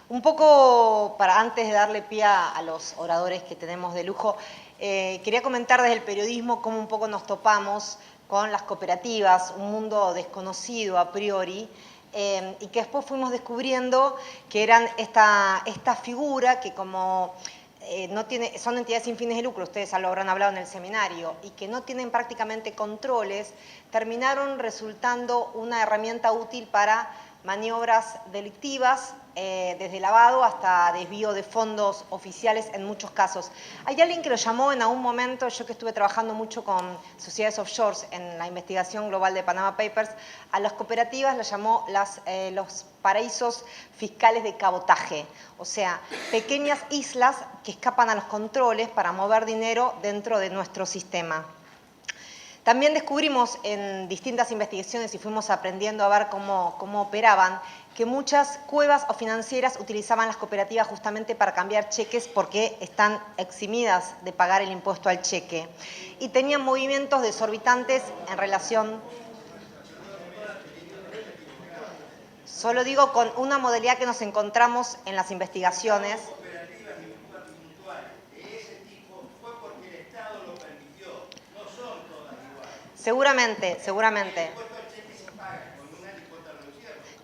Un poco, para antes de darle pie a los oradores que tenemos de lujo, quería comentar desde el periodismo cómo un poco nos topamos con las cooperativas, un mundo desconocido a priori, y que después fuimos descubriendo que eran esta figura que como son entidades sin fines de lucro, ustedes lo habrán hablado en el seminario, y que no tienen prácticamente controles, terminaron resultando una herramienta útil para maniobras delictivas, desde lavado hasta desvío de fondos oficiales en muchos casos. Hay alguien que lo llamó en algún momento, yo que estuve trabajando mucho con sociedades offshore en la investigación global de Panama Papers, a las cooperativas las llamó los paraísos fiscales de cabotaje, o sea, pequeñas islas que escapan a los controles para mover dinero dentro de nuestro sistema. También descubrimos en distintas investigaciones y fuimos aprendiendo a ver cómo operaban, que muchas cuevas o financieras utilizaban las cooperativas justamente para cambiar cheques porque están eximidas de pagar el impuesto al cheque. Y tenían movimientos desorbitantes en relación, solo digo con una modalidad que nos encontramos en las investigaciones. Seguramente.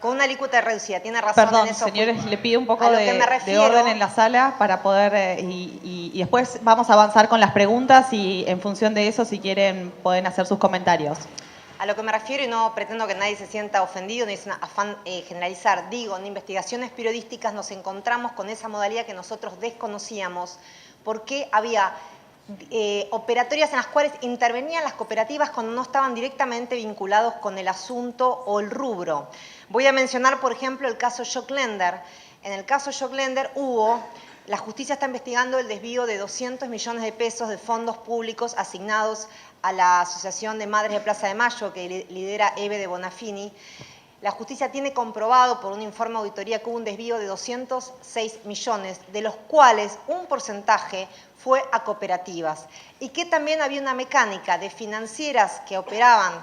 Con una alícuota reducida, tiene razón. Perdón, en eso. señores, le pido un poco de orden en la sala para poder, y después vamos a avanzar con las preguntas y en función de eso, si quieren, pueden hacer sus comentarios. A lo que me refiero, y no pretendo que nadie se sienta ofendido, ni es un afán generalizar, digo, en investigaciones periodísticas nos encontramos con esa modalidad que nosotros desconocíamos, porque había operatorias en las cuales intervenían las cooperativas cuando no estaban directamente vinculados con el asunto o el rubro. Voy a mencionar, por ejemplo, el caso Joclender. En el caso Joclender la justicia está investigando el desvío de 200 millones de pesos de fondos públicos asignados a la Asociación de Madres de Plaza de Mayo, que lidera Eve de Bonafini. La justicia tiene comprobado por un informe de auditoría que hubo un desvío de 206 millones, de los cuales un porcentaje fue a cooperativas. Y que también había una mecánica de financieras que operaban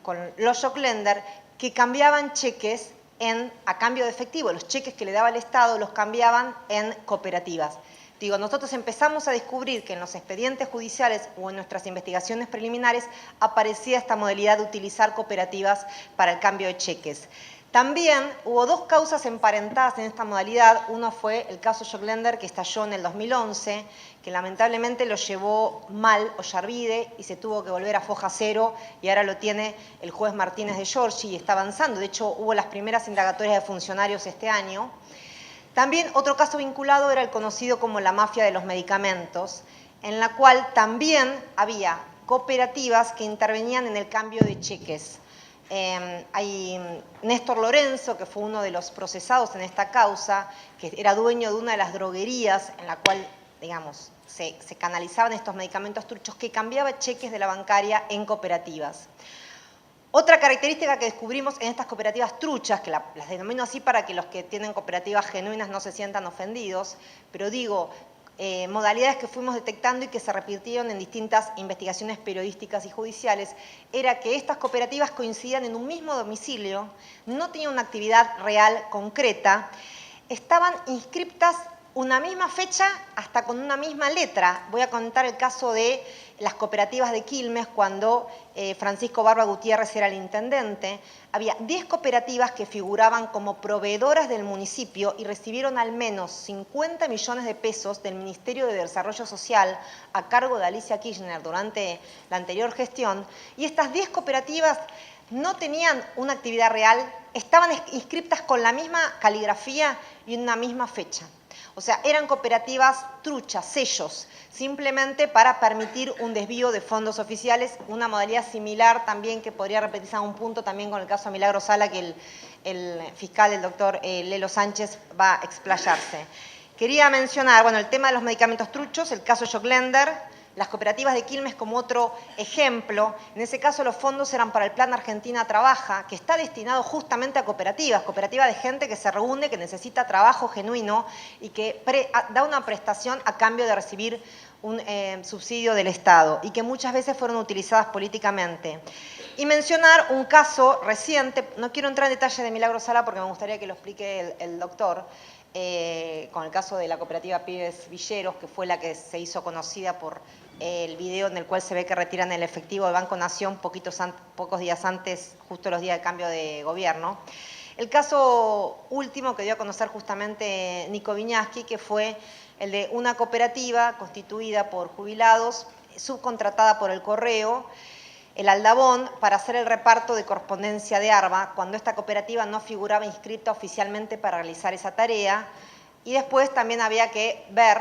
con los Joclender que cambiaban cheques a cambio de efectivo. Los cheques que le daba el Estado los cambiaban en cooperativas. Digo, nosotros empezamos a descubrir que en los expedientes judiciales o en nuestras investigaciones preliminares aparecía esta modalidad de utilizar cooperativas para el cambio de cheques. También hubo dos causas emparentadas en esta modalidad. Uno fue el caso Joclender, que estalló en el 2011, que lamentablemente lo llevó mal Ollarvide y se tuvo que volver a foja cero, y ahora lo tiene el juez Martínez de Giorgi y está avanzando. De hecho, hubo las primeras indagatorias de funcionarios este año. También otro caso vinculado era el conocido como la mafia de los medicamentos, en la cual también había cooperativas que intervenían en el cambio de cheques. Hay Néstor Lorenzo, que fue uno de los procesados en esta causa, que era dueño de una de las droguerías en la cual, digamos, se canalizaban estos medicamentos truchos, que cambiaba cheques de la bancaria en cooperativas. Otra característica que descubrimos en estas cooperativas truchas, que las denomino así para que los que tienen cooperativas genuinas no se sientan ofendidos, pero digo, modalidades que fuimos detectando y que se repitieron en distintas investigaciones periodísticas y judiciales, era que estas cooperativas coincidían en un mismo domicilio, no tenían una actividad real concreta, estaban inscriptas una misma fecha hasta con una misma letra. Voy a contar el caso de las cooperativas de Quilmes cuando Francisco Barba Gutiérrez era el intendente. Había 10 cooperativas que figuraban como proveedoras del municipio y recibieron al menos 50 millones de pesos del Ministerio de Desarrollo Social a cargo de Alicia Kirchner durante la anterior gestión. Y estas 10 cooperativas no tenían una actividad real, estaban inscriptas con la misma caligrafía y en una misma fecha. O sea, eran cooperativas truchas, sellos, simplemente para permitir un desvío de fondos oficiales, una modalidad similar también que podría repetirse a un punto también con el caso de Milagro Sala, que el fiscal, el doctor Lelo Sánchez, va a explayarse. Quería mencionar, bueno, el tema de los medicamentos truchos, el caso Joclender, las cooperativas de Quilmes como otro ejemplo. En ese caso los fondos eran para el Plan Argentina Trabaja, que está destinado justamente a cooperativas de gente que se reúne, que necesita trabajo genuino y que da una prestación a cambio de recibir un subsidio del Estado y que muchas veces fueron utilizadas políticamente. Y mencionar un caso reciente, no quiero entrar en detalle de Milagro Sala porque me gustaría que lo explique el doctor, con el caso de la cooperativa Pibes Villeros, que fue la que se hizo conocida por el video en el cual se ve que retiran el efectivo del Banco Nación pocos días antes, justo los días de cambio de gobierno. El caso último que dio a conocer justamente Nico Viñaski, que fue el de una cooperativa constituida por jubilados, subcontratada por el Correo, el Aldabón, para hacer el reparto de correspondencia de ARBA, cuando esta cooperativa no figuraba inscrita oficialmente para realizar esa tarea. Y después también había que ver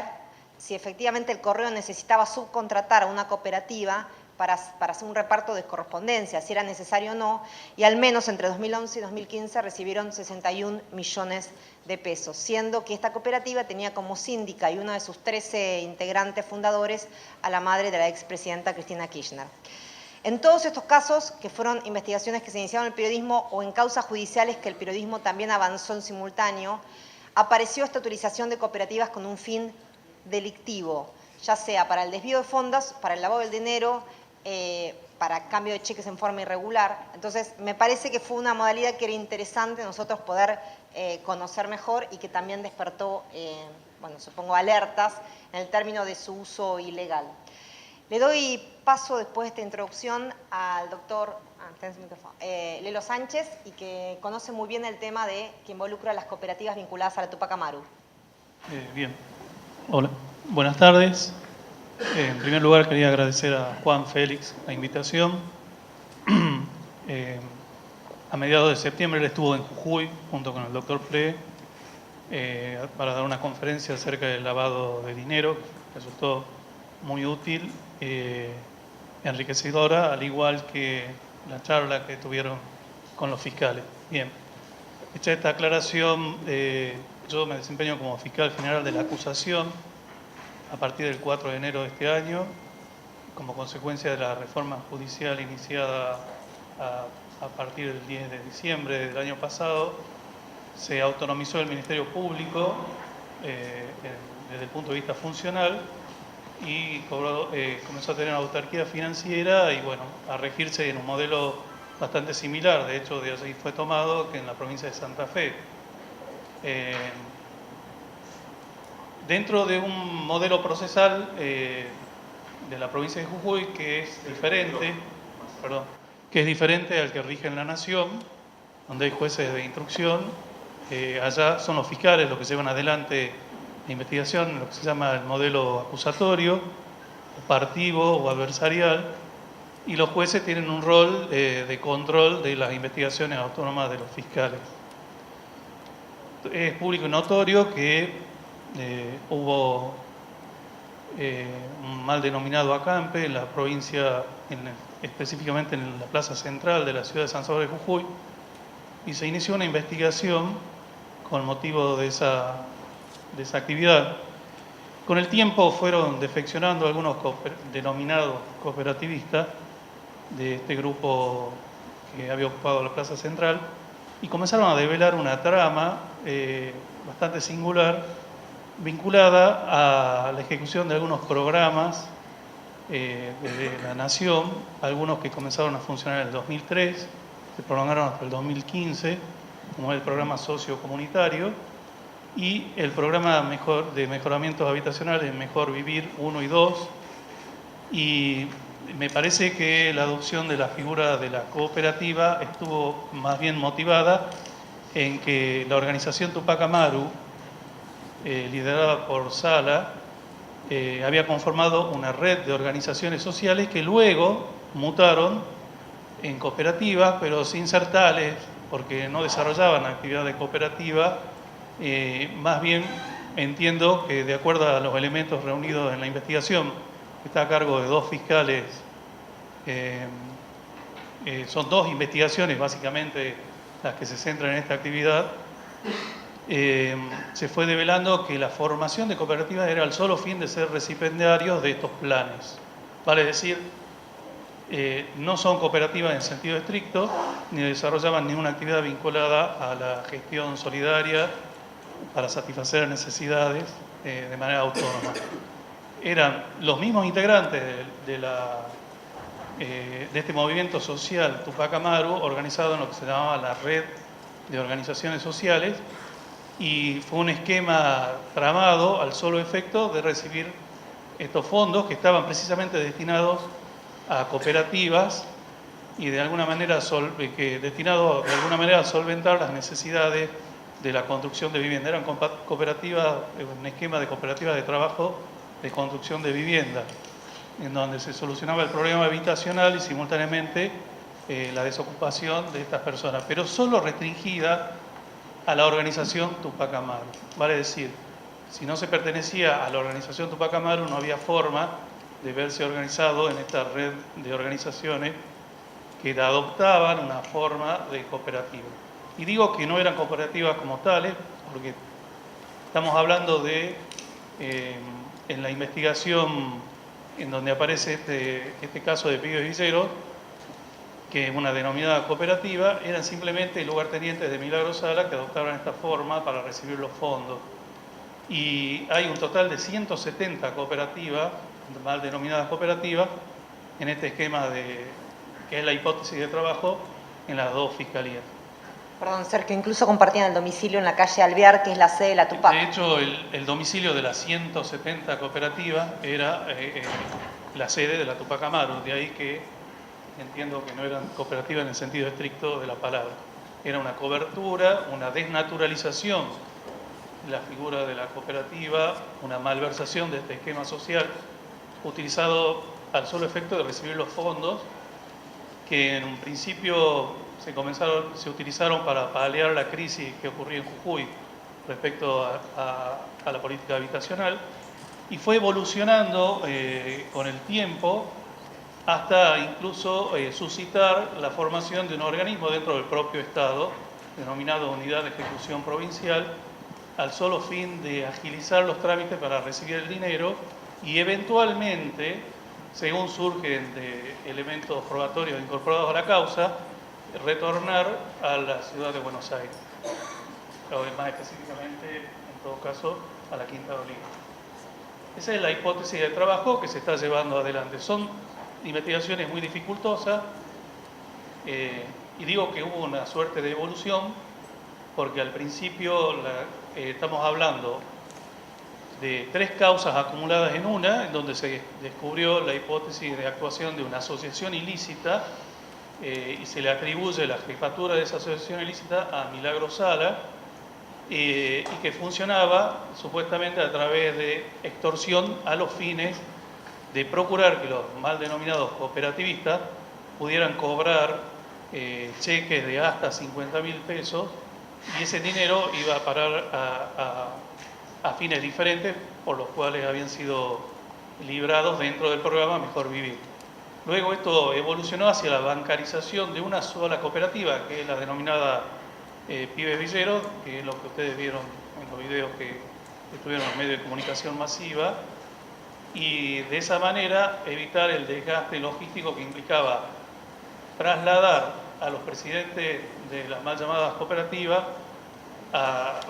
si efectivamente el Correo necesitaba subcontratar a una cooperativa para hacer un reparto de correspondencia, si era necesario o no, y al menos entre 2011 y 2015 recibieron 61 millones de pesos, siendo que esta cooperativa tenía como síndica y uno de sus 13 integrantes fundadores a la madre de la expresidenta Cristina Kirchner. En todos estos casos, que fueron investigaciones que se iniciaron en el periodismo o en causas judiciales que el periodismo también avanzó en simultáneo, apareció esta utilización de cooperativas con un fin delictivo, ya sea para el desvío de fondos, para el lavado del dinero, para cambio de cheques en forma irregular. Entonces, me parece que fue una modalidad que era interesante nosotros poder conocer mejor y que también despertó, bueno, supongo, alertas en el término de su uso ilegal. Le doy paso después de esta introducción al doctor Lelo Sánchez, y que conoce muy bien el tema que involucra a las cooperativas vinculadas a la Tupac Amaru. Bien. Hola. Buenas tardes. En primer lugar, quería agradecer a Juan Félix la invitación. A mediados de septiembre él estuvo en Jujuy junto con el doctor Fle para dar una conferencia acerca del lavado de dinero, que resultó muy útil, enriquecedora, al igual que la charla que tuvieron con los fiscales. Bien, hecha esta aclaración, yo me desempeño como fiscal general de la acusación a partir del 4 de enero de este año, como consecuencia de la reforma judicial iniciada a partir del 10 de diciembre del año pasado. Se autonomizó el Ministerio Público desde el punto de vista funcional y comenzó a tener una autarquía financiera y, bueno, a regirse en un modelo bastante similar, de hecho de allí fue tomado, que en la provincia de Santa Fe. Dentro de un modelo procesal de la provincia de Jujuy que es diferente al que rige en la Nación, donde hay jueces de instrucción. Allá son los fiscales los que llevan adelante la investigación, lo que se llama el modelo acusatorio, partivo o adversarial, y los jueces tienen un rol de control de las investigaciones autónomas de los fiscales. Es público y notorio que hubo un mal denominado acampe en la provincia, específicamente en la plaza central de la ciudad de San Salvador de Jujuy, y se inició una investigación con motivo de esa actividad. Con el tiempo fueron defeccionando algunos denominados cooperativistas de este grupo que había ocupado la plaza central y comenzaron a develar una trama bastante singular vinculada a la ejecución de algunos programas de la Nación, algunos que comenzaron a funcionar en el 2003, se prolongaron hasta el 2015, como el programa sociocomunitario y el programa de mejoramientos habitacionales Mejor Vivir 1 y 2. Y me parece que la adopción de la figura de la cooperativa estuvo más bien motivada en que la organización Tupac Amaru, liderada por Sala, había conformado una red de organizaciones sociales que luego mutaron en cooperativas, pero sin ser tales, porque no desarrollaban actividad de cooperativa. Más bien entiendo que, de acuerdo a los elementos reunidos en la investigación, que está a cargo de dos fiscales, son dos investigaciones básicamente las que se centran en esta actividad. Se fue develando que la formación de cooperativas era el solo fin de ser recipiendarios de estos planes. Vale decir, no son cooperativas en sentido estricto, ni desarrollaban ninguna actividad vinculada a la gestión solidaria para satisfacer necesidades de manera autónoma. Eran los mismos integrantes de este movimiento social Tupac Amaru, organizado en lo que se llamaba la Red de Organizaciones Sociales, y fue un esquema tramado al solo efecto de recibir estos fondos que estaban precisamente destinados a cooperativas y de alguna manera destinados de alguna manera a solventar las necesidades de la construcción de vivienda. Eran cooperativas, un esquema de cooperativas de trabajo de construcción de vivienda, en donde se solucionaba el problema habitacional y simultáneamente la desocupación de estas personas, pero solo restringida a la organización Tupac Amaru. Vale decir, si no se pertenecía a la organización Tupac Amaru, no había forma de verse organizado en esta red de organizaciones que adoptaban una forma de cooperativa. Y digo que no eran cooperativas como tales, porque estamos hablando de, en la investigación en donde aparece este caso de Pibes Villeros, que es una denominada cooperativa, eran simplemente lugartenientes de Milagro Sala que adoptaron esta forma para recibir los fondos. Y hay un total de 170 cooperativas, mal denominadas cooperativas, en este esquema que es la hipótesis de trabajo en las dos fiscalías. Perdón, Sergio, incluso compartían el domicilio en la calle Alvear, que es la sede de la Tupac. De hecho, el domicilio de las 170 cooperativas era la sede de la Tupac Amaru, de ahí que entiendo que no eran cooperativas en el sentido estricto de la palabra. Era una cobertura, una desnaturalización de la figura de la cooperativa, una malversación de este esquema social utilizado al solo efecto de recibir los fondos que en un principio se utilizaron para paliar la crisis que ocurrió en Jujuy respecto a la política habitacional, y fue evolucionando con el tiempo hasta incluso suscitar la formación de un organismo dentro del propio Estado, denominado Unidad de Ejecución Provincial, al solo fin de agilizar los trámites para recibir el dinero y eventualmente, según surgen de elementos probatorios incorporados a la causa, retornar a la ciudad de Buenos Aires, o más específicamente, en todo caso, a la Quinta de Olivos. Esa es la hipótesis de trabajo que se está llevando adelante. Son investigaciones muy dificultosas, y digo que hubo una suerte de evolución, porque al principio estamos hablando de tres causas acumuladas en una, en donde se descubrió la hipótesis de actuación de una asociación ilícita, y se le atribuye la jefatura de esa asociación ilícita a Milagro Sala, y que funcionaba supuestamente a través de extorsión a los fines de procurar que los mal denominados cooperativistas pudieran cobrar cheques de hasta 50.000 pesos, y ese dinero iba a parar a fines diferentes por los cuales habían sido librados dentro del programa Mejor Vivir. Luego esto evolucionó hacia la bancarización de una sola cooperativa, que es la denominada Pibes Villeros, que es lo que ustedes vieron en los videos que estuvieron en los medios de comunicación masiva, y de esa manera evitar el desgaste logístico que implicaba trasladar a los presidentes de las mal llamadas cooperativas a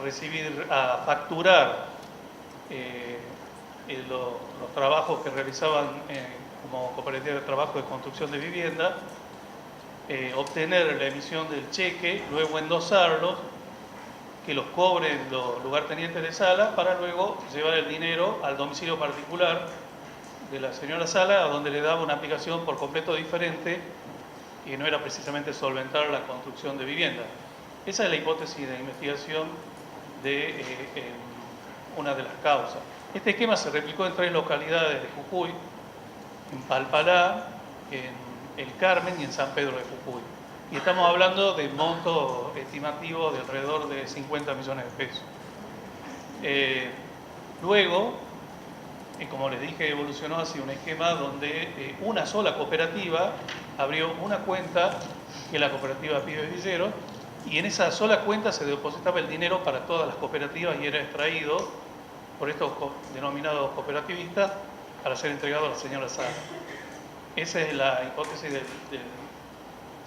facturar los trabajos que realizaban como cooperativa de trabajo de construcción de vivienda, obtener la emisión del cheque, luego endosarlos, que los cobren los lugartenientes de Sala, para luego llevar el dinero al domicilio particular de la señora Sala, a donde le daba una aplicación por completo diferente, y no era precisamente solventar la construcción de vivienda. Esa es la hipótesis de investigación de una de las causas. Este esquema se replicó en 3 localidades de Jujuy: en Palpalá, en El Carmen y en San Pedro de Jujuy. Y estamos hablando de monto estimativo de alrededor de 50 millones de pesos. Luego, como les dije, evolucionó hacia un esquema donde una sola cooperativa abrió una cuenta, que es la cooperativa Pibes Villeros, y en esa sola cuenta se depositaba el dinero para todas las cooperativas y era extraído por estos denominados cooperativistas para ser entregado a la señora Sala. Esa es la hipótesis del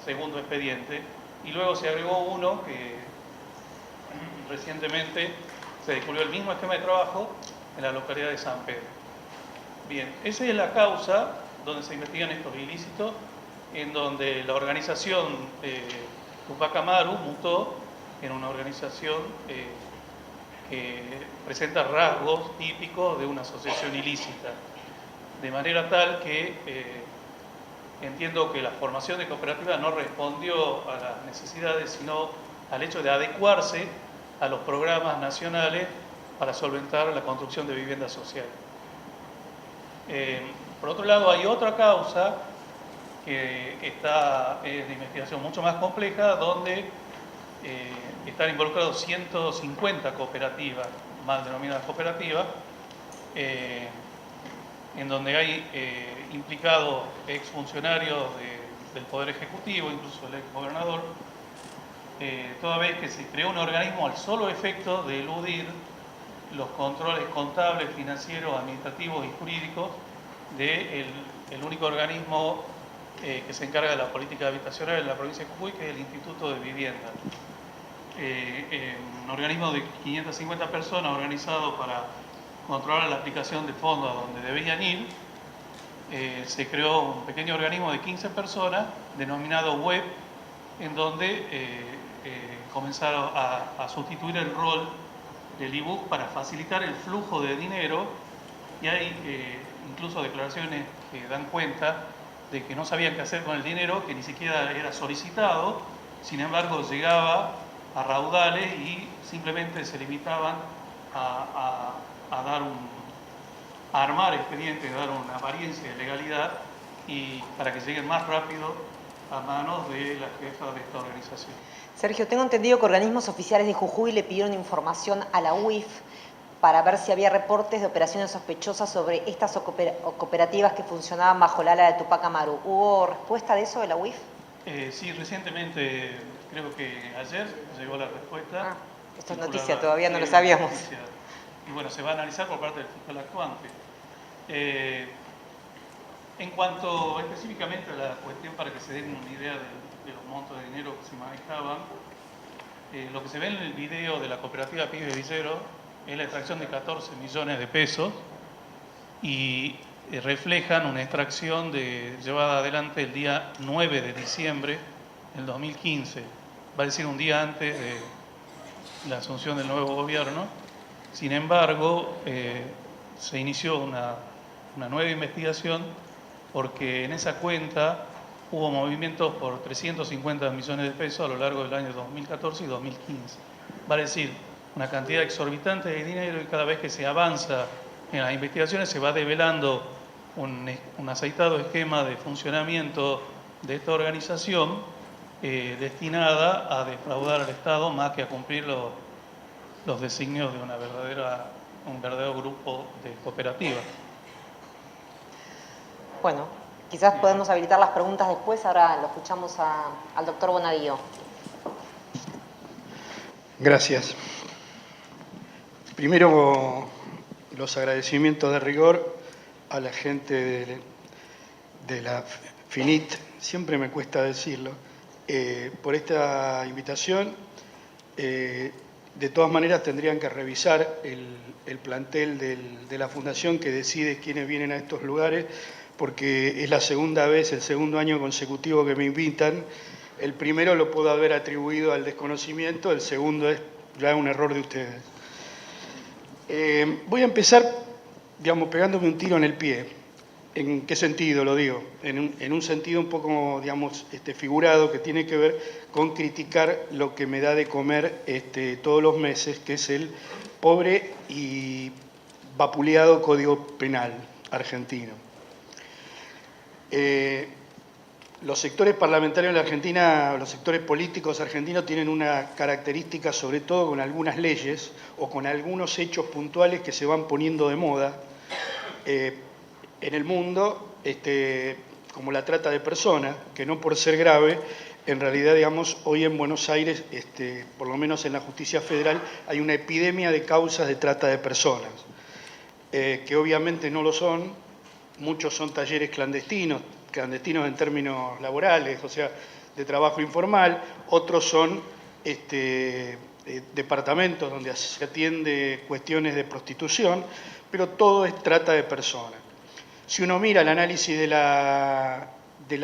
segundo expediente. Y luego se agregó uno que recientemente se descubrió el mismo esquema de trabajo en la localidad de San Pedro. Bien, esa es la causa donde se investigan estos ilícitos, en donde la organización Tupac Amaru mutó en una organización que presenta rasgos típicos de una asociación ilícita, de manera tal que entiendo que la formación de cooperativa no respondió a las necesidades, sino al hecho de adecuarse a los programas nacionales para solventar la construcción de viviendas sociales. Por otro lado, hay otra causa que está de investigación mucho más compleja, donde están involucrados 150 cooperativas, mal denominadas cooperativas, en donde hay implicados exfuncionarios del Poder Ejecutivo, incluso el exgobernador, toda vez que se creó un organismo al solo efecto de eludir los controles contables, financieros, administrativos y jurídicos del único organismo que se encarga de la política habitacional en la provincia de Jujuy, que es el Instituto de Vivienda. Un organismo de 550 personas organizado para controlar la aplicación de fondos a donde debían ir. Se creó un pequeño organismo de 15 personas denominado WEB, en donde comenzaron a sustituir el rol del IBUC para facilitar el flujo de dinero, y hay incluso declaraciones que dan cuenta de que no sabían qué hacer con el dinero, que ni siquiera era solicitado, sin embargo llegaba a raudales y simplemente se limitaban a armar expedientes, a dar una apariencia de legalidad y para que lleguen más rápido a manos de la jefa de esta organización. Sergio, tengo entendido que organismos oficiales de Jujuy le pidieron información a la UIF para ver si había reportes de operaciones sospechosas sobre estas cooperativas que funcionaban bajo el ala de Tupac Amaru. ¿Hubo respuesta de eso de la UIF? Sí, recientemente, creo que ayer, llegó la respuesta. Esto es noticia, todavía no lo sabíamos. Noticia. Y bueno, se va a analizar por parte del fiscal actuante. En cuanto específicamente a la cuestión, para que se den una idea de los montos de dinero que se manejaban, lo que se ve en el video de la cooperativa Pibe Villero es la extracción de 14 millones de pesos y reflejan una extracción llevada adelante el día 9 de diciembre del 2015, va a decir un día antes de la asunción del nuevo gobierno. Sin embargo, se inició una nueva investigación porque en esa cuenta hubo movimientos por 350 millones de pesos a lo largo del año 2014 y 2015. Va a decir, una cantidad exorbitante de dinero, y cada vez que se avanza en las investigaciones se va develando un aceitado esquema de funcionamiento de esta organización destinada a defraudar al Estado más que a cumplir los designios de un verdadero grupo de cooperativas. Bueno, quizás podemos habilitar las preguntas después. Ahora lo escuchamos al doctor Bonadío. Gracias. Primero, los agradecimientos de rigor a la gente de la FINIT, siempre me cuesta decirlo, por esta invitación. De todas maneras tendrían que revisar el plantel de la Fundación que decide quiénes vienen a estos lugares, porque es la segunda vez, el segundo año consecutivo que me invitan. El primero lo puedo haber atribuido al desconocimiento, el segundo es ya un error de ustedes. Voy a empezar, digamos, pegándome un tiro en el pie. ¿En qué sentido lo digo? En un sentido un poco, digamos, figurado, que tiene que ver con criticar lo que me da de comer todos los meses, que es el pobre y vapuleado Código Penal argentino. Los sectores parlamentarios de la Argentina, los sectores políticos argentinos tienen una característica, sobre todo con algunas leyes o con algunos hechos puntuales que se van poniendo de moda en el mundo, como la trata de personas, que no por ser grave, en realidad, digamos, hoy en Buenos Aires, por lo menos en la justicia federal, hay una epidemia de causas de trata de personas, que obviamente no lo son. Muchos son talleres clandestinos en términos laborales, o sea, de trabajo informal. Otros son departamentos donde se atiende cuestiones de prostitución, pero todo es trata de personas. Si uno mira el análisis de la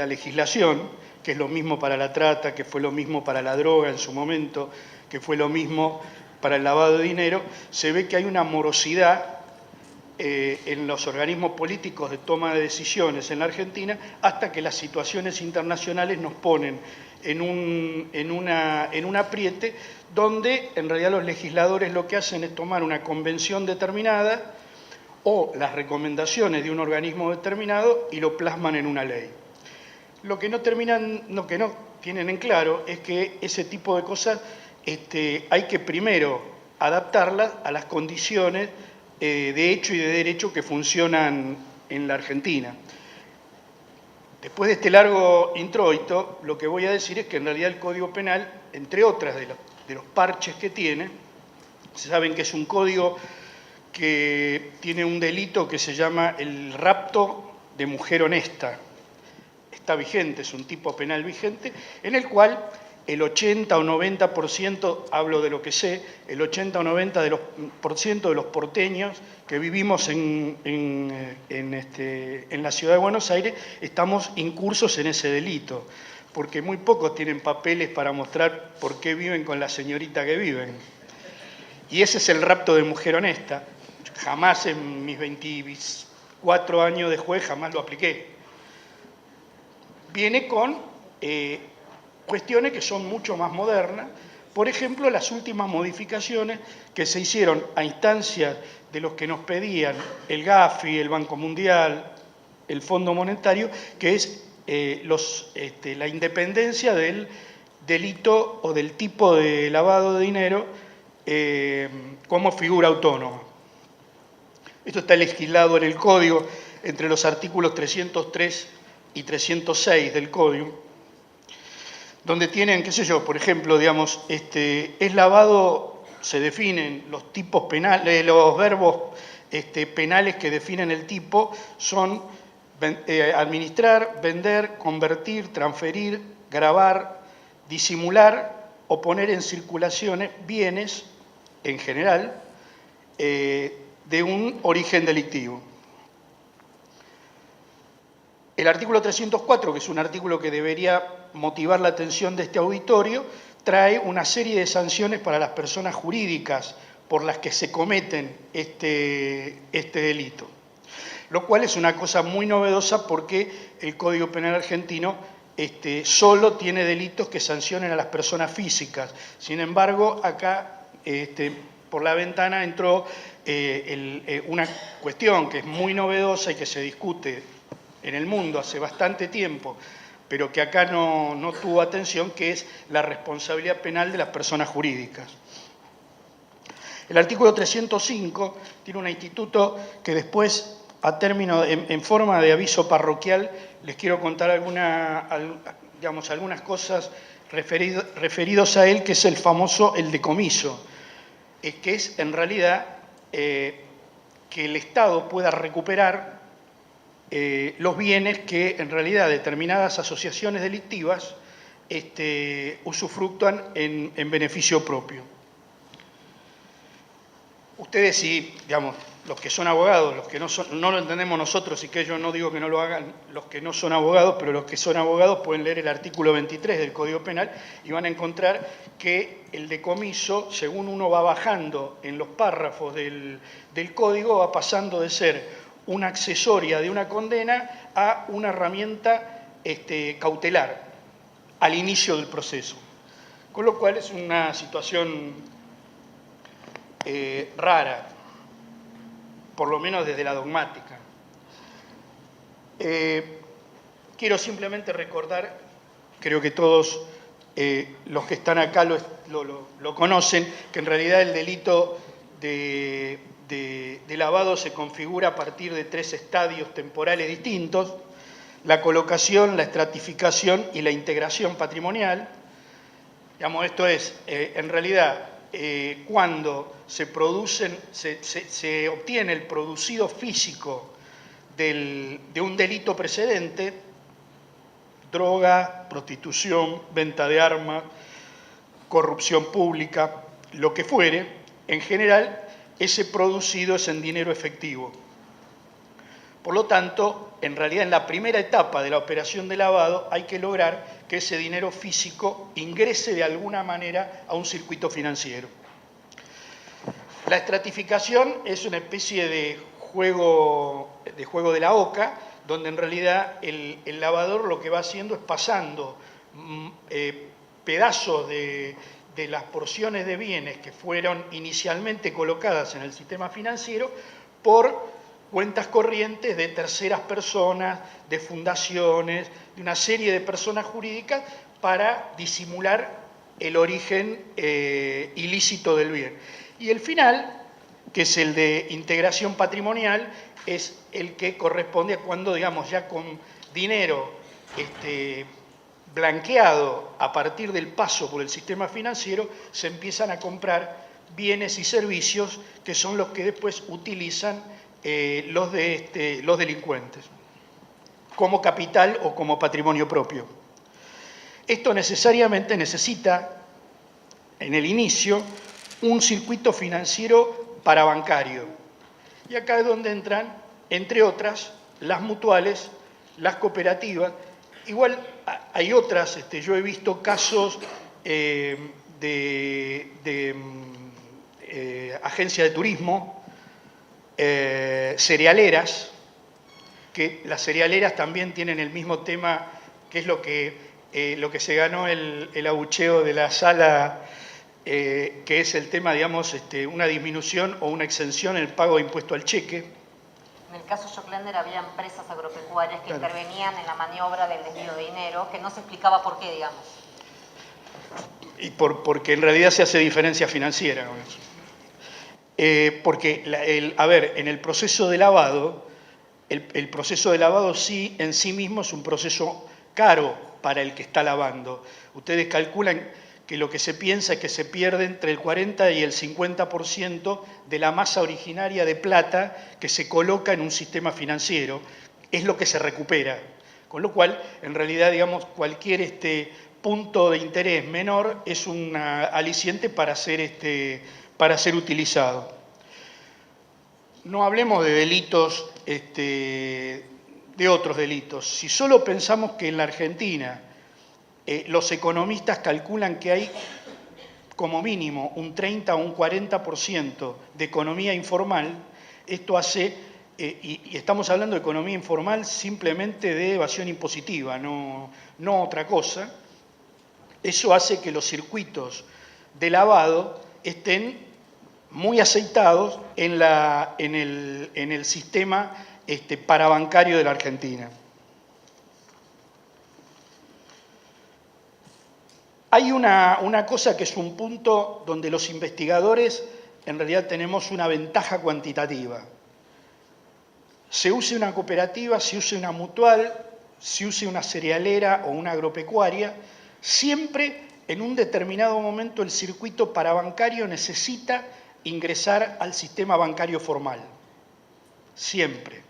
legislación, que es lo mismo para la trata, que fue lo mismo para la droga en su momento, que fue lo mismo para el lavado de dinero, se ve que hay una morosidad en los organismos políticos de toma de decisiones en la Argentina, hasta que las situaciones internacionales nos ponen en un apriete donde en realidad los legisladores lo que hacen es tomar una convención determinada o las recomendaciones de un organismo determinado y lo plasman en una ley. Lo que no tienen en claro es que ese tipo de cosas hay que primero adaptarlas a las condiciones de hecho y de derecho que funcionan en la Argentina. Después de este largo introito, lo que voy a decir es que en realidad el Código Penal, entre otras de los parches que tiene, saben que es un código que tiene un delito que se llama el rapto de mujer honesta. Está vigente, es un tipo penal vigente, en el cual el 80 o 90%, hablo de lo que sé, el 80 o 90% de los porteños que vivimos en la ciudad de Buenos Aires estamos incursos en ese delito, porque muy pocos tienen papeles para mostrar por qué viven con la señorita que viven. Y ese es el rapto de mujer honesta. Jamás en mis 24 años de juez, jamás lo apliqué. Viene con cuestiones que son mucho más modernas. Por ejemplo, las últimas modificaciones que se hicieron a instancias de los que nos pedían el Gafi, el Banco Mundial, el Fondo Monetario, que es la independencia del delito o del tipo de lavado de dinero como figura autónoma. Esto está legislado en el Código entre los artículos 303 y 306 del Código, donde tienen, qué sé yo, por ejemplo, digamos, es lavado, se definen los tipos penales, los verbos penales que definen el tipo son administrar, vender, convertir, transferir, gravar, disimular o poner en circulaciones bienes, en general, de un origen delictivo. El artículo 304, que es un artículo que debería motivar la atención de este auditorio, trae una serie de sanciones para las personas jurídicas por las que se cometen este delito, lo cual es una cosa muy novedosa porque el Código Penal argentino solo tiene delitos que sancionen a las personas físicas. Sin embargo, acá por la ventana entró una cuestión que es muy novedosa y que se discute en el mundo hace bastante tiempo, pero que acá no tuvo atención, que es la responsabilidad penal de las personas jurídicas. El artículo 305 tiene un instituto que después, a término, en forma de aviso parroquial, les quiero contar algunas cosas referidos a él, que es el famoso el decomiso, que es en realidad que el Estado pueda recuperar los bienes que en realidad determinadas asociaciones delictivas usufructúan en beneficio propio. Ustedes, si, digamos, los que son abogados, los que no lo entendemos nosotros y que yo no digo que no lo hagan los que no son abogados, pero los que son abogados pueden leer el artículo 23 del Código Penal y van a encontrar que el decomiso, según uno va bajando en los párrafos del Código, va pasando de ser una accesoria de una condena a una herramienta cautelar al inicio del proceso. Con lo cual es una situación rara, por lo menos desde la dogmática. Quiero simplemente recordar, creo que todos los que están acá lo conocen, que en realidad el delito de lavado se configura a partir de 3 estadios temporales distintos: la colocación, la estratificación y la integración patrimonial. Digamos, esto es, en realidad, cuando se obtiene el producido físico de un delito precedente, droga, prostitución, venta de armas, corrupción pública, lo que fuere, en general, ese producido es en dinero efectivo. Por lo tanto, en realidad en la primera etapa de la operación de lavado hay que lograr que ese dinero físico ingrese de alguna manera a un circuito financiero. La estratificación es una especie de juego de la oca, donde en realidad el lavador lo que va haciendo es pasando pedazos de las porciones de bienes que fueron inicialmente colocadas en el sistema financiero por cuentas corrientes de terceras personas, de fundaciones, de una serie de personas jurídicas para disimular el origen ilícito del bien. Y el final, que es el de integración patrimonial, es el que corresponde a cuando, digamos, ya con dinero blanqueado a partir del paso por el sistema financiero, se empiezan a comprar bienes y servicios que son los que después utilizan los delincuentes, como capital o como patrimonio propio. Esto necesariamente necesita, en el inicio, un circuito financiero parabancario. Y acá es donde entran, entre otras, las mutuales, las cooperativas. Igual hay otras, yo he visto casos de agencias de turismo, cerealeras, que las cerealeras también tienen el mismo tema, que es lo que se ganó el abucheo de la sala, que es el tema, digamos, una disminución o una exención en el pago de impuesto al cheque. En el caso Joclender había empresas agropecuarias que intervenían en la maniobra del desvío de dinero, que no se explicaba por qué, digamos. Y porque en realidad se hace diferencia financiera con eso. Porque, a ver, en el proceso de lavado, el proceso de lavado sí, en sí mismo es un proceso caro para el que está lavando. Ustedes calculan que lo que se piensa es que se pierde entre el 40 y el 50% de la masa originaria de plata que se coloca en un sistema financiero, es lo que se recupera. Con lo cual, en realidad, digamos, cualquier punto de interés menor es un aliciente para ser utilizado. No hablemos de delitos, de otros delitos. Si solo pensamos que en la Argentina los economistas calculan que hay como mínimo un 30 o un 40% de economía informal, esto hace, y estamos hablando de economía informal simplemente de evasión impositiva, no otra cosa, eso hace que los circuitos de lavado estén muy aceitados en el sistema parabancario de la Argentina. Hay una cosa que es un punto donde los investigadores en realidad tenemos una ventaja cuantitativa. Se use una cooperativa, se use una mutual, se use una cerealera o una agropecuaria, siempre en un determinado momento el circuito parabancario necesita ingresar al sistema bancario formal. Siempre.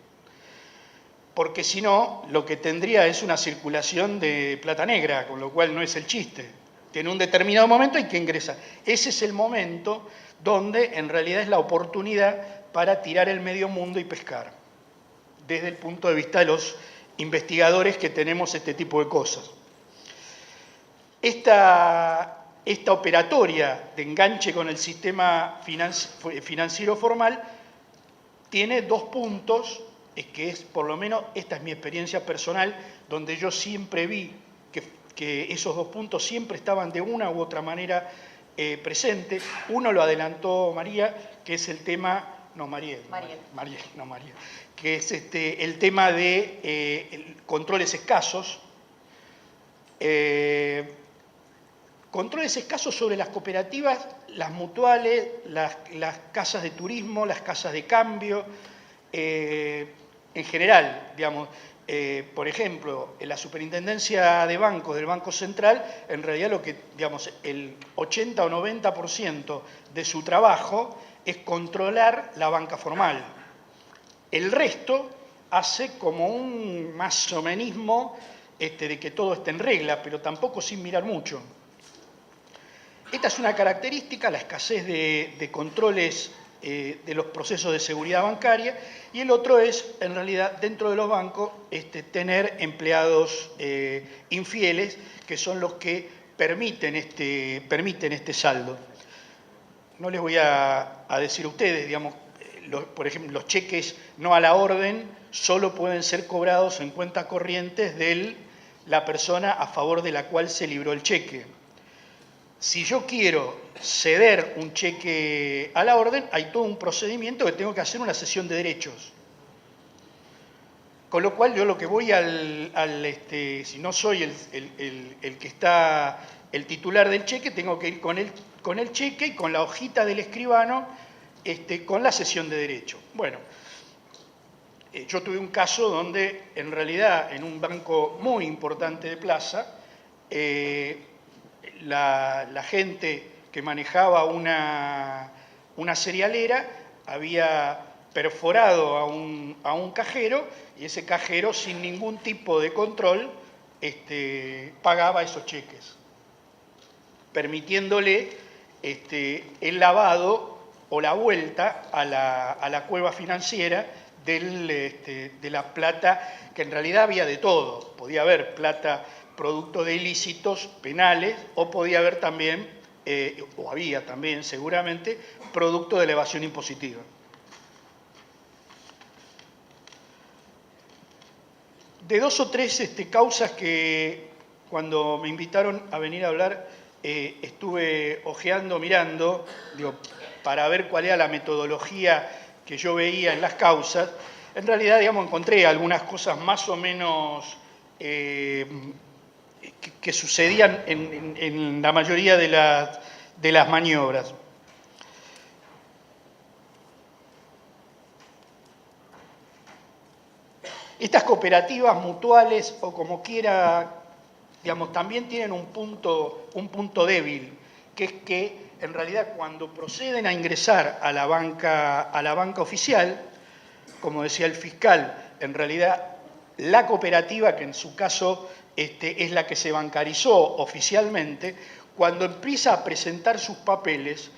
Porque si no, lo que tendría es una circulación de plata negra, con lo cual no es el chiste. Que en un determinado momento hay que ingresar. Ese es el momento donde en realidad es la oportunidad para tirar el medio mundo y pescar, desde el punto de vista de los investigadores que tenemos este tipo de cosas. Esta operatoria de enganche con el sistema financiero formal tiene dos puntos, que es, por lo menos, esta es mi experiencia personal, donde yo siempre vi que esos dos puntos siempre estaban de una u otra manera presentes. Uno lo adelantó María, que es el tema, que es el tema de controles escasos. Controles escasos sobre las cooperativas, las mutuales, las casas de turismo, las casas de cambio, en general, digamos. Por ejemplo, en la Superintendencia de Bancos del Banco Central, en realidad lo que, digamos, el 80 o 90% de su trabajo es controlar la banca formal. El resto hace como un masomenismo de que todo esté en regla, pero tampoco sin mirar mucho. Esta es una característica, la escasez de controles de los procesos de seguridad bancaria, y el otro es, en realidad, dentro de los bancos, tener empleados infieles, que son los que permiten este saldo. No les voy a decir a ustedes, digamos, por ejemplo, los cheques no a la orden solo pueden ser cobrados en cuentas corrientes de la persona a favor de la cual se libró el cheque. Si yo quiero ceder un cheque a la orden, hay todo un procedimiento que tengo que hacer una cesión de derechos. Con lo cual yo lo que voy si no soy el que está, el titular del cheque, tengo que ir con el cheque y con la hojita del escribano, con la cesión de derechos. Bueno, yo tuve un caso donde en realidad en un banco muy importante de Plaza, la gente que manejaba una cerealera había perforado a un cajero, y ese cajero sin ningún tipo de control pagaba esos cheques, permitiéndole el lavado o la vuelta a la cueva financiera de la plata, que en realidad había de todo. Podía haber plata producto de ilícitos penales, o podía haber también, o había también seguramente, producto de la evasión impositiva. De dos o tres causas que cuando me invitaron a venir a hablar estuve ojeando, mirando, para ver cuál era la metodología que yo veía en las causas. En realidad, digamos, encontré algunas cosas más o menos que sucedían en la mayoría de las maniobras. Estas cooperativas mutuales, o como quiera, digamos, también tienen un punto débil, que es que en realidad cuando proceden a ingresar a la banca oficial, como decía el fiscal, en realidad la cooperativa, que en su caso es la que se bancarizó oficialmente, cuando empieza a presentar sus papeles,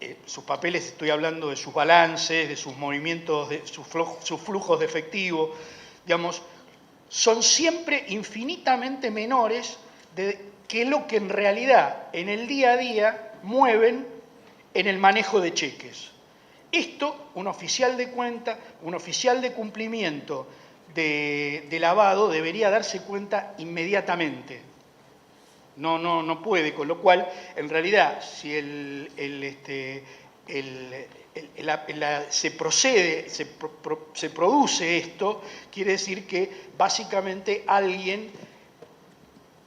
estoy hablando de sus balances, de sus movimientos, de sus flujos de efectivo, digamos, son siempre infinitamente menores que lo que en realidad en el día a día mueven en el manejo de cheques. Esto, un oficial de cuenta, un oficial de cumplimiento de lavado debería darse cuenta inmediatamente. No puede, con lo cual, en realidad, si se produce esto, quiere decir que básicamente alguien,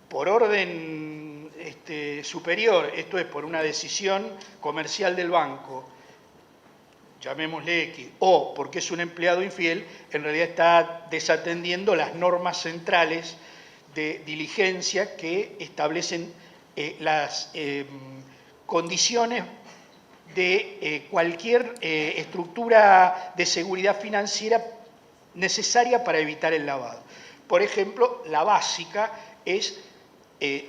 por orden superior, esto es por una decisión comercial del banco, llamémosle X, o porque es un empleado infiel, en realidad está desatendiendo las normas centrales de diligencia que establecen las condiciones de cualquier estructura de seguridad financiera necesaria para evitar el lavado. Por ejemplo, la básica es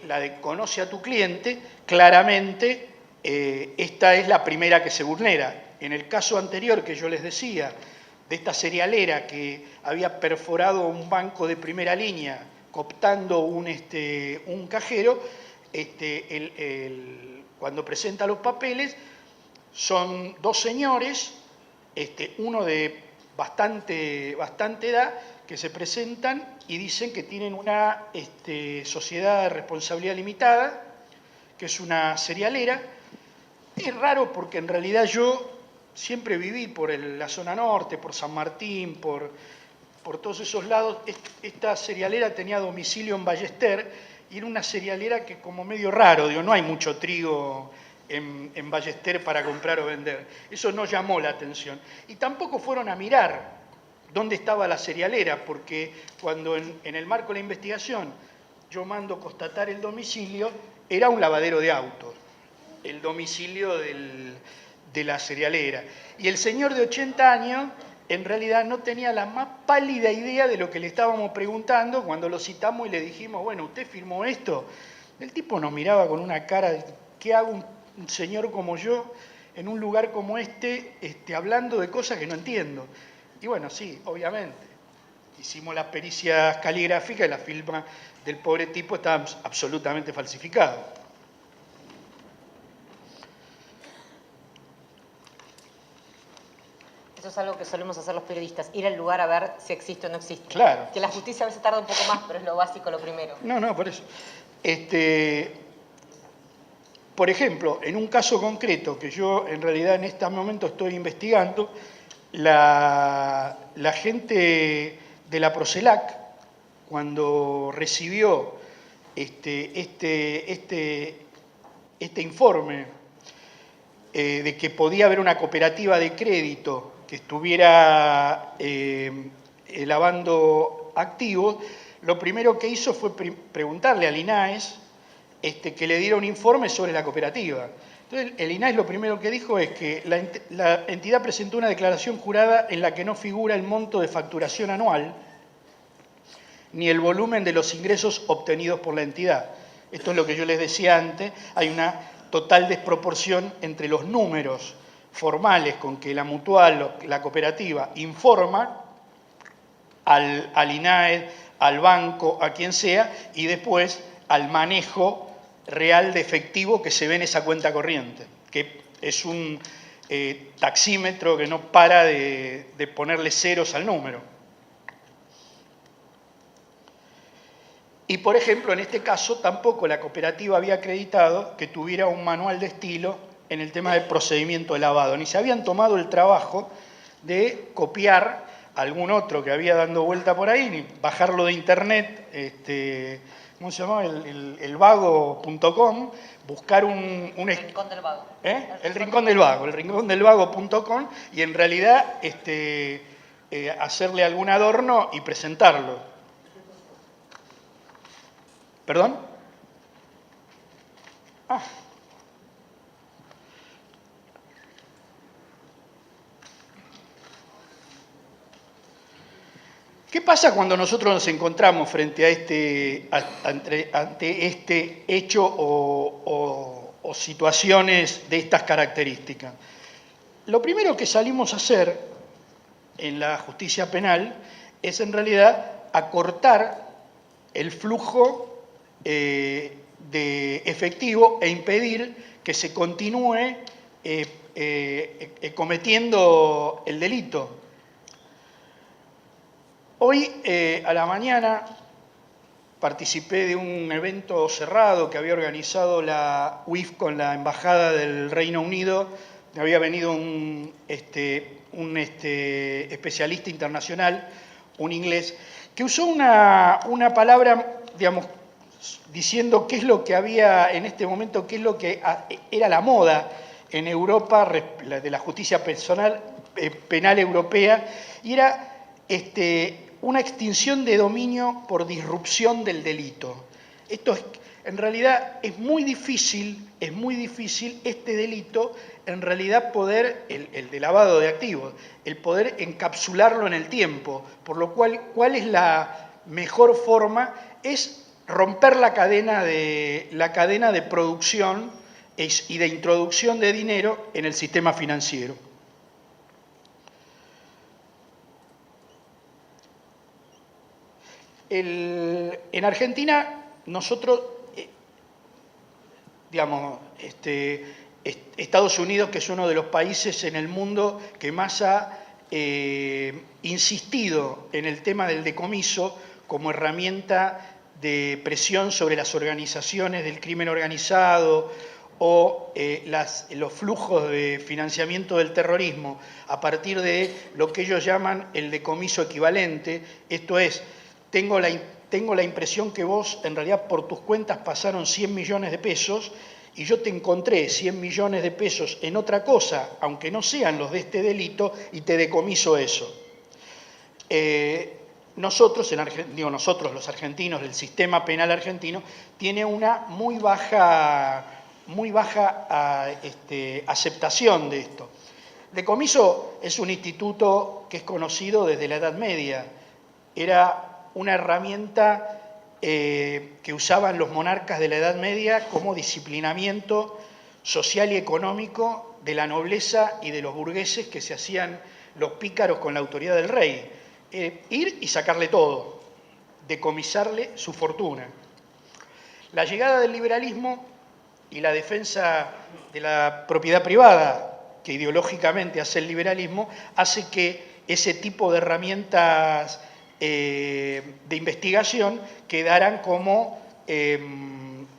la de conoce a tu cliente. Claramente, esta es la primera que se vulnera. En el caso anterior que yo les decía, de esta cerealera que había perforado un banco de primera línea cooptando un cajero, cuando presenta los papeles, son dos señores, uno de bastante edad, que se presentan y dicen que tienen una sociedad de responsabilidad limitada, que es una cerealera. Es raro porque en realidad yo siempre viví por la zona norte, por San Martín, por todos esos lados. Esta cerealera tenía domicilio en Ballester y era una cerealera que, como medio raro, no hay mucho trigo en Ballester para comprar o vender. Eso no llamó la atención. Y tampoco fueron a mirar dónde estaba la cerealera, porque cuando en el marco de la investigación yo mando constatar el domicilio, era un lavadero de autos, el domicilio de la cerealera. Y el señor de 80 años en realidad no tenía la más pálida idea de lo que le estábamos preguntando cuando lo citamos y le dijimos, bueno, ¿usted firmó esto? El tipo nos miraba con una cara de, ¿qué hago un señor como yo en un lugar como este hablando de cosas que no entiendo. Y bueno, sí, obviamente, hicimos las pericias caligráficas y la firma del pobre tipo estaba absolutamente falsificada. Eso es algo que solemos hacer los periodistas, ir al lugar a ver si existe o no existe. Claro. Que la justicia a veces tarda un poco más, pero es lo básico, lo primero. No, por eso. Por ejemplo, en un caso concreto que yo en realidad en este momento estoy investigando, la gente de la Procelac, cuando recibió este informe de que podía haber una cooperativa de crédito que estuviera lavando activos, lo primero que hizo fue preguntarle al INAES que le diera un informe sobre la cooperativa. Entonces, el INAES lo primero que dijo es que la entidad presentó una declaración jurada en la que no figura el monto de facturación anual ni el volumen de los ingresos obtenidos por la entidad. Esto es lo que yo les decía antes, hay una total desproporción entre los números formales con que la mutual, la cooperativa, informa al INAES, al banco, a quien sea, y después al manejo real de efectivo que se ve en esa cuenta corriente, que es un taxímetro que no para de ponerle ceros al número. Y, por ejemplo, en este caso, tampoco la cooperativa había acreditado que tuviera un manual de estilo en el tema del procedimiento de lavado, ni se habían tomado el trabajo de copiar algún otro que había dando vuelta por ahí, ni bajarlo de internet, ¿cómo se llamaba? El vago.com, buscar un... El rincón del vago. El rincón del vago, el rincondelvago.com, y en realidad hacerle algún adorno y presentarlo. ¿Perdón? ¿Qué pasa cuando nosotros nos encontramos frente a ante este hecho o situaciones de estas características? Lo primero que salimos a hacer en la justicia penal es en realidad acortar el flujo de efectivo e impedir que se continúe cometiendo el delito. Hoy a la mañana participé de un evento cerrado que había organizado la UIF con la Embajada del Reino Unido. Había venido un especialista internacional, un inglés, que usó una palabra, digamos, diciendo qué es lo que había en este momento, qué es lo que era la moda en Europa de la justicia penal europea, y era una extinción de dominio por disrupción del delito. Esto es, en realidad es muy difícil este delito, en realidad poder, el de lavado de activos, el poder encapsularlo en el tiempo, por lo cual, ¿cuál es la mejor forma? Es romper la cadena de producción y de introducción de dinero en el sistema financiero. En Argentina, nosotros, digamos, Estados Unidos, que es uno de los países en el mundo que más ha insistido en el tema del decomiso como herramienta de presión sobre las organizaciones del crimen organizado o los flujos de financiamiento del terrorismo a partir de lo que ellos llaman el decomiso equivalente, esto es, tengo la impresión que vos, en realidad, por tus cuentas pasaron 100 millones de pesos y yo te encontré 100 millones de pesos en otra cosa, aunque no sean los de este delito, y te decomiso eso. Nosotros los argentinos, el sistema penal argentino, tiene una muy baja aceptación de esto. Decomiso es un instituto que es conocido desde la Edad Media. Era una herramienta que usaban los monarcas de la Edad Media como disciplinamiento social y económico de la nobleza y de los burgueses que se hacían los pícaros con la autoridad del rey. Ir y sacarle todo, decomisarle su fortuna. La llegada del liberalismo y la defensa de la propiedad privada, que ideológicamente hace el liberalismo, hace que ese tipo de herramientas de investigación quedaran como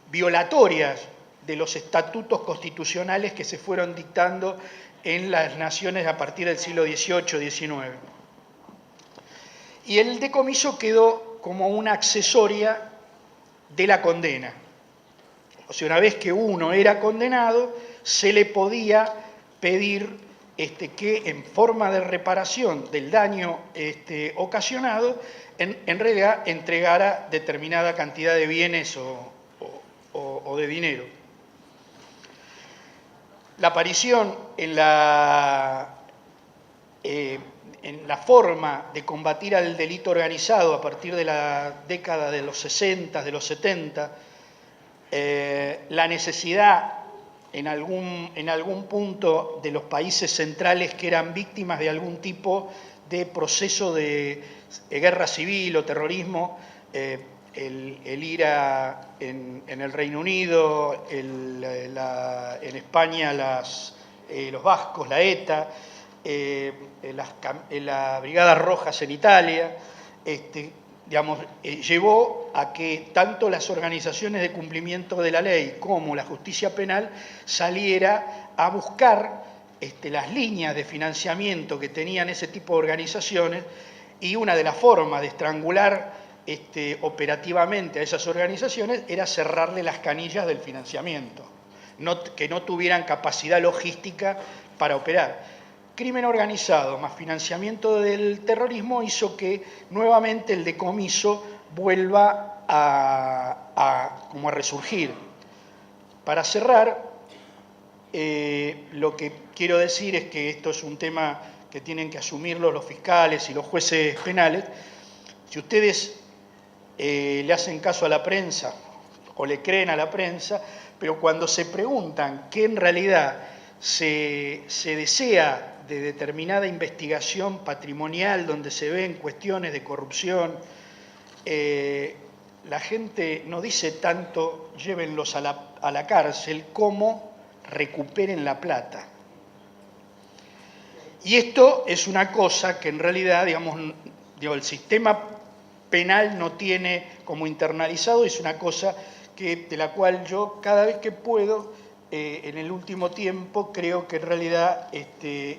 violatorias de los estatutos constitucionales que se fueron dictando en las naciones a partir del siglo XVIII-XIX. Y el decomiso quedó como una accesoria de la condena. O sea, una vez que uno era condenado, se le podía pedir que en forma de reparación del daño ocasionado, en realidad entregara determinada cantidad de bienes o de dinero. La aparición en la forma de combatir al delito organizado a partir de la década de los 60, de los 70, la necesidad en algún punto de los países centrales que eran víctimas de algún tipo de proceso de guerra civil o terrorismo, el IRA en el Reino Unido, en España los vascos, la ETA, las Brigadas Rojas en Italia, llevó a que tanto las organizaciones de cumplimiento de la ley como la justicia penal saliera a buscar las líneas de financiamiento que tenían ese tipo de organizaciones, y una de las formas de estrangular operativamente a esas organizaciones era cerrarle las canillas del financiamiento, que no tuvieran capacidad logística para operar. Crimen organizado más financiamiento del terrorismo hizo que nuevamente el decomiso vuelva como a resurgir. Para cerrar, lo que quiero decir es que esto es un tema que tienen que asumirlo los fiscales y los jueces penales. Si ustedes le hacen caso a la prensa o le creen a la prensa, pero cuando se preguntan qué en realidad se desea de determinada investigación patrimonial donde se ven cuestiones de corrupción, la gente no dice tanto llévenlos a la cárcel como recuperen la plata. Y esto es una cosa que en realidad, el sistema penal no tiene como internalizado, es una cosa de la cual yo cada vez que puedo, en el último tiempo, creo que en realidad,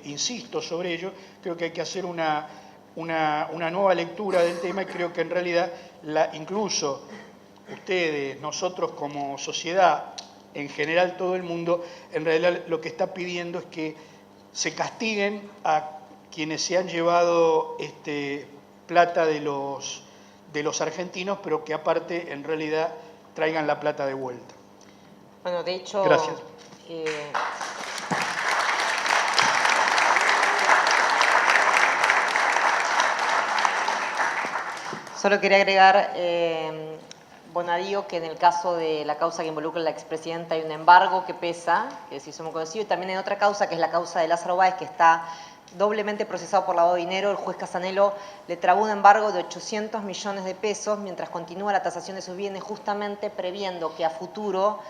insisto sobre ello, creo que hay que hacer una nueva lectura del tema, y creo que en realidad, incluso ustedes, nosotros como sociedad, en general todo el mundo, en realidad lo que está pidiendo es que se castiguen a quienes se han llevado plata de los argentinos, pero que aparte en realidad traigan la plata de vuelta. Bueno, de hecho... Gracias. Solo quería agregar, Bonadío, que en el caso de la causa que involucra a la expresidenta hay un embargo que pesa, que se hizo muy conocido, y también hay otra causa, que es la causa de Lázaro Báez, que está doblemente procesado por lavado de dinero. El juez Casanelo le trabó un embargo de 800 millones de pesos mientras continúa la tasación de sus bienes, justamente previendo que a futuro,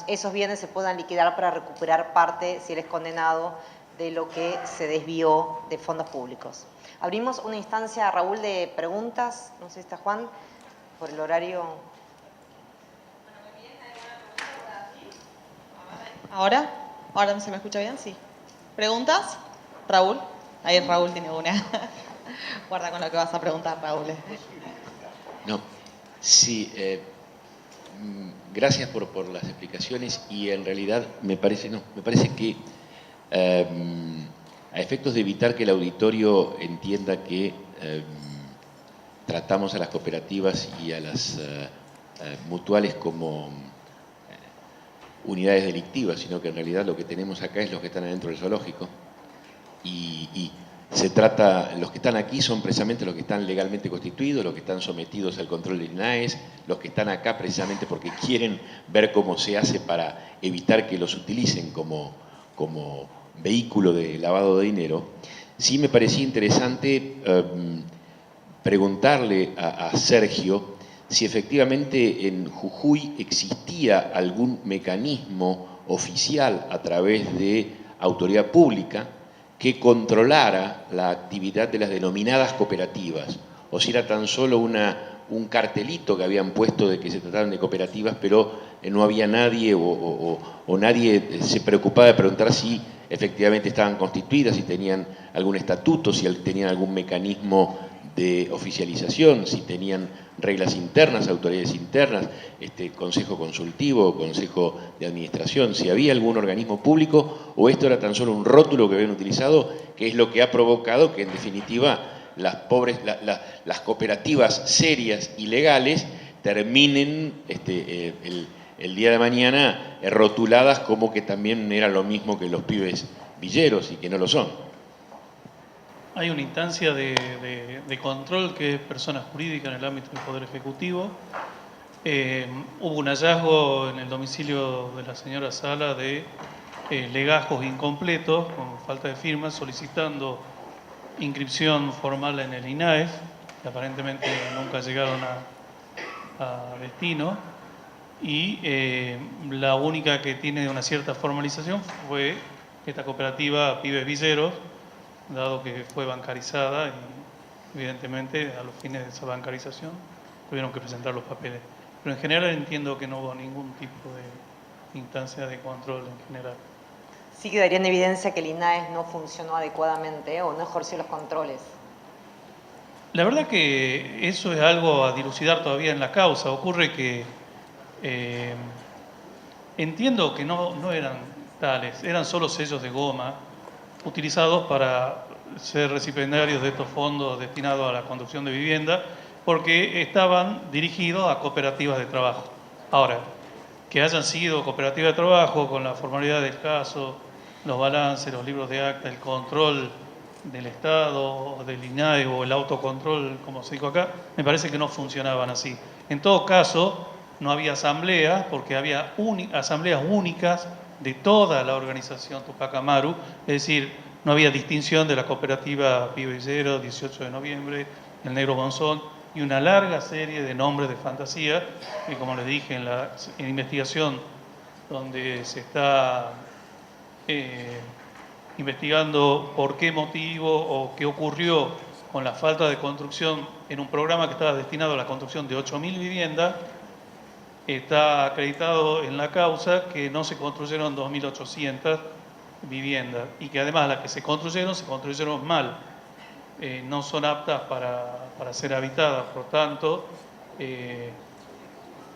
esos bienes se puedan liquidar para recuperar parte, si él es condenado, de lo que se desvió de fondos públicos. Abrimos una instancia, Raúl, de preguntas. No sé si está Juan, por el horario. ¿Ahora? ¿Ahora se me escucha bien? Sí. ¿Preguntas? Raúl. Ahí Raúl tiene una. Guarda con lo que vas a preguntar, Raúl. No, sí. Gracias por las explicaciones, y en realidad me parece que a efectos de evitar que el auditorio entienda que tratamos a las cooperativas y a las mutuales como unidades delictivas, sino que en realidad lo que tenemos acá es los que están adentro del zoológico, y se trata, los que están aquí son precisamente los que están legalmente constituidos, los que están sometidos al control del INAES, los que están acá precisamente porque quieren ver cómo se hace para evitar que los utilicen como como vehículo de lavado de dinero, sí me parecía interesante preguntarle a Sergio si efectivamente en Jujuy existía algún mecanismo oficial a través de autoridad pública que controlara la actividad de las denominadas cooperativas, o si era tan solo un cartelito que habían puesto de que se trataban de cooperativas, pero no había nadie o nadie se preocupaba de preguntar si efectivamente estaban constituidas, si tenían algún estatuto, si tenían algún mecanismo de oficialización, si tenían reglas internas, autoridades internas, consejo consultivo, consejo de administración, si había algún organismo público o esto era tan solo un rótulo que habían utilizado, que es lo que ha provocado que en definitiva las cooperativas serias y legales terminen el día de mañana rotuladas como que también era lo mismo que los pibes villeros y que no lo son. Hay una instancia de control que es persona jurídica en el ámbito del Poder Ejecutivo. Hubo un hallazgo en el domicilio de la señora Sala de legajos incompletos, con falta de firmas, solicitando inscripción formal en el INAEF, que aparentemente nunca llegaron a destino, y la única que tiene una cierta formalización fue esta cooperativa Pibes Villeros, dado que fue bancarizada y evidentemente a los fines de esa bancarización tuvieron que presentar los papeles. Pero en general entiendo que no hubo ningún tipo de instancia de control en general. Sí quedaría en evidencia que el INAES no funcionó adecuadamente o no ejerció los controles. La verdad que eso es algo a dilucidar todavía en la causa. Ocurre que entiendo que no eran tales, eran solo sellos de goma utilizados para ser recipiendarios de estos fondos destinados a la construcción de vivienda, porque estaban dirigidos a cooperativas de trabajo. Ahora, que hayan sido cooperativas de trabajo con la formalidad del caso, los balances, los libros de acta, el control del Estado, del INAE o el autocontrol, como se dijo acá, me parece que no funcionaban así. En todo caso, no había asambleas, porque había asambleas únicas de toda la organización Tupac Amaru, es decir, no había distinción de la cooperativa Pío Villero, 18 de noviembre, el Negro Monzón, y una larga serie de nombres de fantasía, que como les dije en la investigación donde se está investigando por qué motivo o qué ocurrió con la falta de construcción en un programa que estaba destinado a la construcción de 8.000 viviendas, está acreditado en la causa que no se construyeron 2.800 viviendas y que además las que se construyeron mal, no son aptas para ser habitadas. Por tanto, en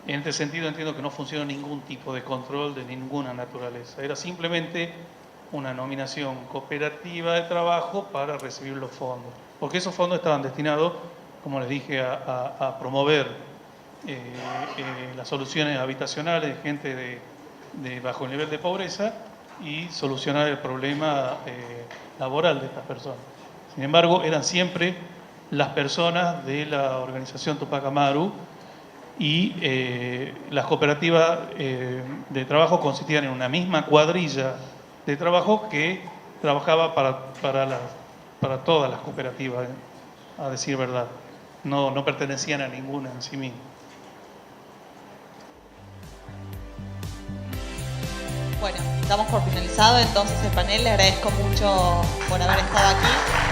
este sentido entiendo que no funcionó ningún tipo de control de ninguna naturaleza. Era simplemente una nominación cooperativa de trabajo para recibir los fondos, porque esos fondos estaban destinados, como les dije, a promover las soluciones habitacionales de gente de bajo nivel de pobreza y solucionar el problema laboral de estas personas. Sin embargo, eran siempre las personas de la organización Tupac Amaru y las cooperativas de trabajo consistían en una misma cuadrilla de trabajo que trabajaba para todas las cooperativas, a decir verdad. No pertenecían a ninguna en sí misma. Bueno, damos por finalizado entonces el panel. Le agradezco mucho por haber estado aquí.